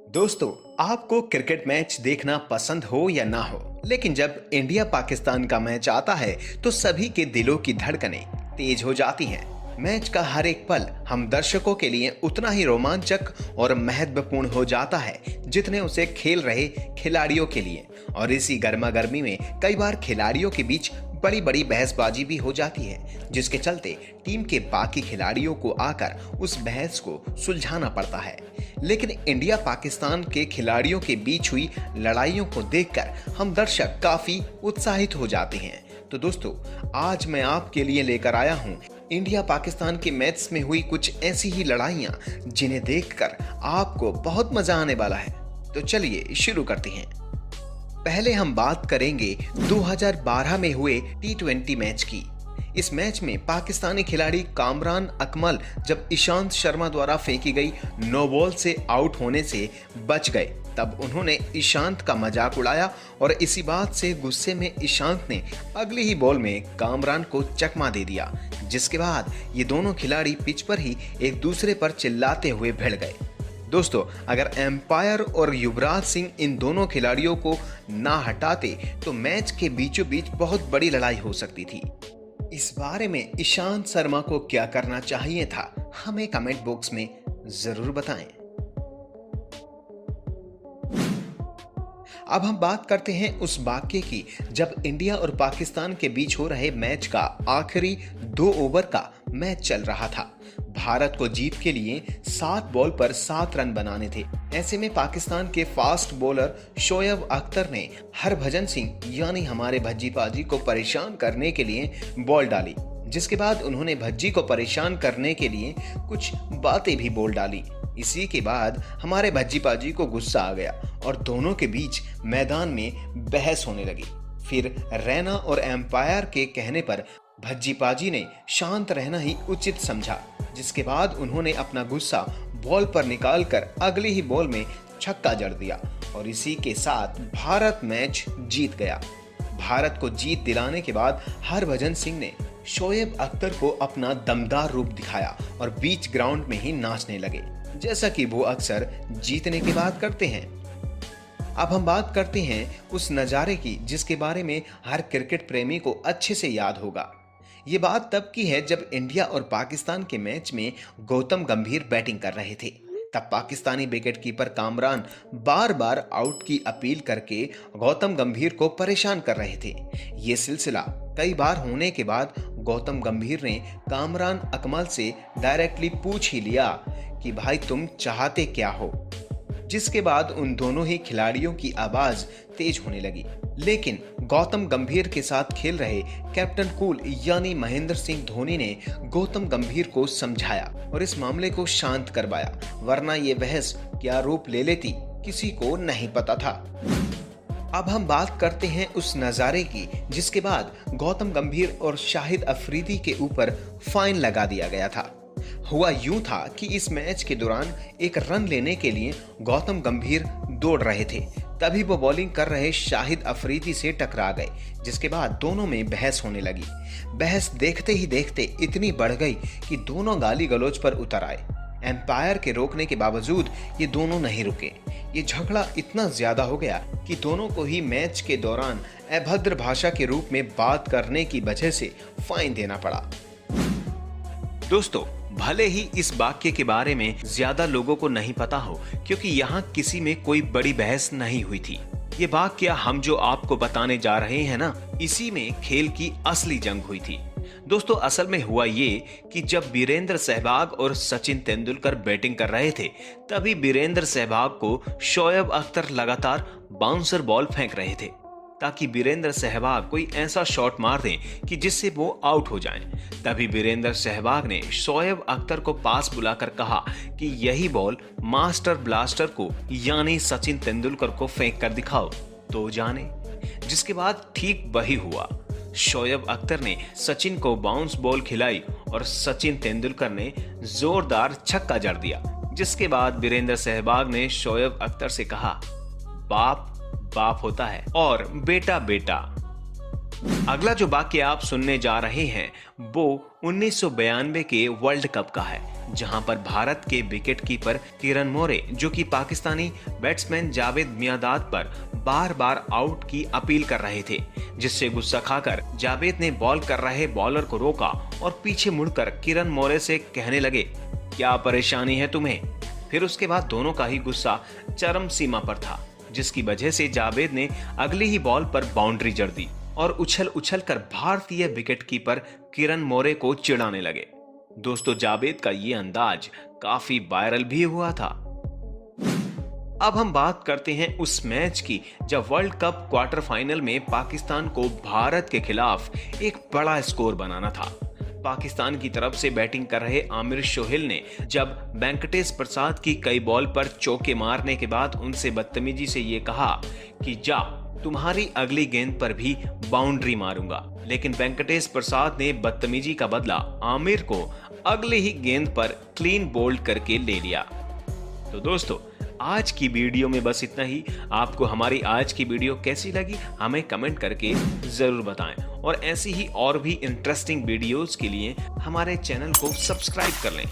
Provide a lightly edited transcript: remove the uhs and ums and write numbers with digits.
दोस्तों, आपको cricket match देखना पसंद हो या ना हो, लेकिन जब इंडिया पाकिस्तान का मैच आता है तो सभी के दिलों की धड़कनें तेज हो जाती हैं। मैच का हर एक पल हम दर्शकों के लिए उतना ही रोमांचक और महत्वपूर्ण हो जाता है जितने उसे खेल रहे खिलाड़ियों के लिए। और इसी गर्मा गर्मी में कई बार खिलाड़ियों के बीच बड़ी बड़ी बहसबाजी भी हो जाती है, जिसके चलते टीम के बाकी खिलाड़ियों को आकर उस बहस को सुलझाना पड़ता है। लेकिन इंडिया पाकिस्तान के खिलाड़ियों के बीच हुई लड़ाइयों को देखकर हम दर्शक काफी उत्साहित हो जाते हैं। तो दोस्तों, आज मैं आपके लिए लेकर आया हूं इंडिया पाकिस्तान के मैच में हुई कुछ ऐसी ही लड़ाइयां जिन्हें देखकर आपको बहुत मजा आने वाला है। तो चलिए शुरू करते हैं। पहले हम बात करेंगे 2012 में हुए T20 मैच की। इस मैच में पाकिस्तानी खिलाड़ी कामरान अकमल जब ईशांत शर्मा द्वारा फेंकी गई नो बॉल से आउट होने से बच गए, तब उन्होंने ईशांत का मजाक उड़ाया और इसी बात से गुस्से में ईशांत ने अगली ही बॉल में कामरान को चकमा दे दिया, जिसके बाद ये दोनों खिलाड़ी पिच पर ही एक दूसरे पर चिल्लाते हुए भिड़ गए। दोस्तों, अगर एम्पायर और युवराज सिंह इन दोनों खिलाड़ियों को ना हटाते तो मैच के बीचों बीच बहुत बड़ी लड़ाई हो सकती थी। इस बारे में ईशांत शर्मा को क्या करना चाहिए था, हमें कमेंट बॉक्स में जरूर बताएं। अब हम बात करते हैं उस वाक्य की जब इंडिया और पाकिस्तान के बीच हो रहे मैच का आखिरी 2 ओवर का मैच चल रहा था। भारत को जीत के लिए 7 बॉल पर 7 रन बनाने थे। ऐसे में पाकिस्तान के फास्ट बॉलर शोएब अख्तर ने हरभजन सिंह यानी हमारे भज्जी पाजी को परेशान करने के लिए बॉल डाली, जिसके बाद उन्होंने भज्जी को परेशान करने के लिए कुछ बातें भी बोल डाली। इसी के बाद हमारे भज्जी पाजी को गुस्सा आ गया और दोनों के बीच मैदान में बहस होने लगी। फिर रैना और एम्पायर के कहने पर भज्जी पाजी ने शांत रहना ही उचित समझा, जिसके बाद उन्होंने अपना गुस्सा बॉल पर निकालकर अगली ही बॉल में छक्का जड़ दिया और इसी के साथ भारत मैच जीत गया। भारत को जीत दिलाने के बाद हरभजन सिंह ने शोएब अख्तर को अपना दमदार रूप दिखाया और बीच ग्राउंड में ही नाचने लगे, जैसा कि वो अक्सर जीतने के बाद करते हैं। अब हम बात करते हैं उस नज़ारे की जिसके बारे में हर क्रिकेट प्रेमी को अच्छे से याद होगा। ये बात तब की है जब इंडिया और पाकिस्तान के मैच में गौतम गंभीर बैटिंग कर रहे थे। तब पाकिस्तानी विकेटकीपर कामरान बार बार आउट की अपील करके गौतम गंभीर को परेशान कर रहे थे। ये सिलसिला कई बार होने के बाद गौतम गंभीर ने कामरान अकमल से डायरेक्टली पूछ ही लिया कि भाई तुम चाहते क्या हो, जिसके बाद उन दोनों ही खिलाड़ियों की आवाज तेज होने लगी। लेकिन गौतम गंभीर के साथ खेल रहे कैप्टन कूल यानी महेंद्र सिंह धोनी ने गौतम गंभीर को समझाया और इस मामले को शांत करवाया, वरना ये बहस क्या रूप ले लेती किसी को नहीं पता था। अब हम बात करते हैं उस नज़ारे की जिसके बाद गौतम गंभीर और शाहिद अफरीदी के ऊपर फाइन लगा दिया गया था। हुआ यूं था कि इस मैच के दौरान एक रन लेने के लिए गौतम गंभीर दौड़ रहे थे, तभी वो बॉलिंग कर रहे शाहिद अफरीदी से टकरा गए, जिसके बाद दोनों में बहस होने लगी। बहस देखते ही देखते इतनी बढ़ गई कि दोनों गाली गलौज पर उतर आए। एम्पायर के रोकने के बावजूद ये दोनों नहीं रुके। ये झगड़ा इतना ज्यादा हो गया कि दोनों को ही मैच के दौरान अभद्र भाषा के रूप में बात करने की वजह से फाइन देना पड़ा। दोस्तों, भले ही इस वाक्य के बारे में ज्यादा लोगों को नहीं पता हो, क्योंकि यहाँ किसी में कोई बड़ी बहस नहीं हुई थी। ये वाक्य हम जो आपको बताने जा रहे हैं ना, इसी में खेल की असली जंग हुई थी। दोस्तों, असल में हुआ ये कि जब वीरेंद्र सहवाग और सचिन तेंदुलकर बैटिंग कर रहे थे, तभी वीरेंद्र सहवाग को शोएब अख्तर लगातार बाउंसर बॉल फेंक रहे थे ताकि वीरेंद्र सहवाग कोई ऐसा शॉट मार दें कि जिससे वो आउट हो जाएं। तभी वीरेंद्र सहवाग ने शोएब अख्तर को पास बुलाकर कहा कि यही बॉल मास्टर ब्लास्टर को यानी सचिन तेंदुलकर को फेंक कर दिखाओ तो जाने। जिसके बाद ठीक वही हुआ। शोएब अख्तर ने सचिन को बाउंस बॉल खिलाई और सचिन तेंदुलकर ने जोरदार छक्का जड़ दिया, जिसके बाद वीरेंद्र सहवाग ने शोएब अख्तर से कहा, बाप बाप होता है और बेटा बेटा। अगला जो वाक्य आप सुनने जा रहे हैं वो 1992 के वर्ल्ड कप का है, जहां पर भारत के विकेटकीपर किरण मोरे जो कि पाकिस्तानी बैट्समैन जावेद मियांदाद पर बार बार आउट की अपील कर रहे थे, जिससे गुस्सा खाकर जावेद ने बॉल कर रहे बॉलर को रोका और पीछे मुड़कर किरण मोरे से कहने लगे, क्या परेशानी है तुम्हें। फिर उसके बाद दोनों का ही गुस्सा चरम सीमा पर था, जिसकी वजह से जावेद ने अगली ही बॉल पर बाउंड्री जड़ दी और उछल उछल कर भारतीय विकेटकीपर किरण मोरे को चिढ़ाने लगे। दोस्तों, जावेद का ये अंदाज काफी वायरल भी हुआ था। अब हम बात करते हैं उस मैच की जब वर्ल्ड कप क्वार्टर फाइनल में पाकिस्तान को भारत के खिलाफ एक बड़ा स्कोर बनाना था। पाकिस्तान की तरफ से बैटिंग कर रहे आमिर सोहेल ने जब वेंकटेश प्रसाद की कई बॉल पर चौके मारने के बाद उनसे बदतमीजी से ये कहा कि जा, तुम्हारी अगली गेंद पर भी बाउंड्री मारूंगा, लेकिन वेंकटेश प्रसाद ने बदतमीजी का बदला आमिर को अगली ही गेंद पर क्लीन बोल्ड करके ले लिया। तो दोस्तों, आज की वीडियो में बस इतना ही। आपको हमारी आज की वीडियो कैसी लगी हमें कमेंट करके जरूर बताएं और ऐसी ही और भी इंटरेस्टिंग वीडियोस के लिए हमारे चैनल को सब्सक्राइब कर लें।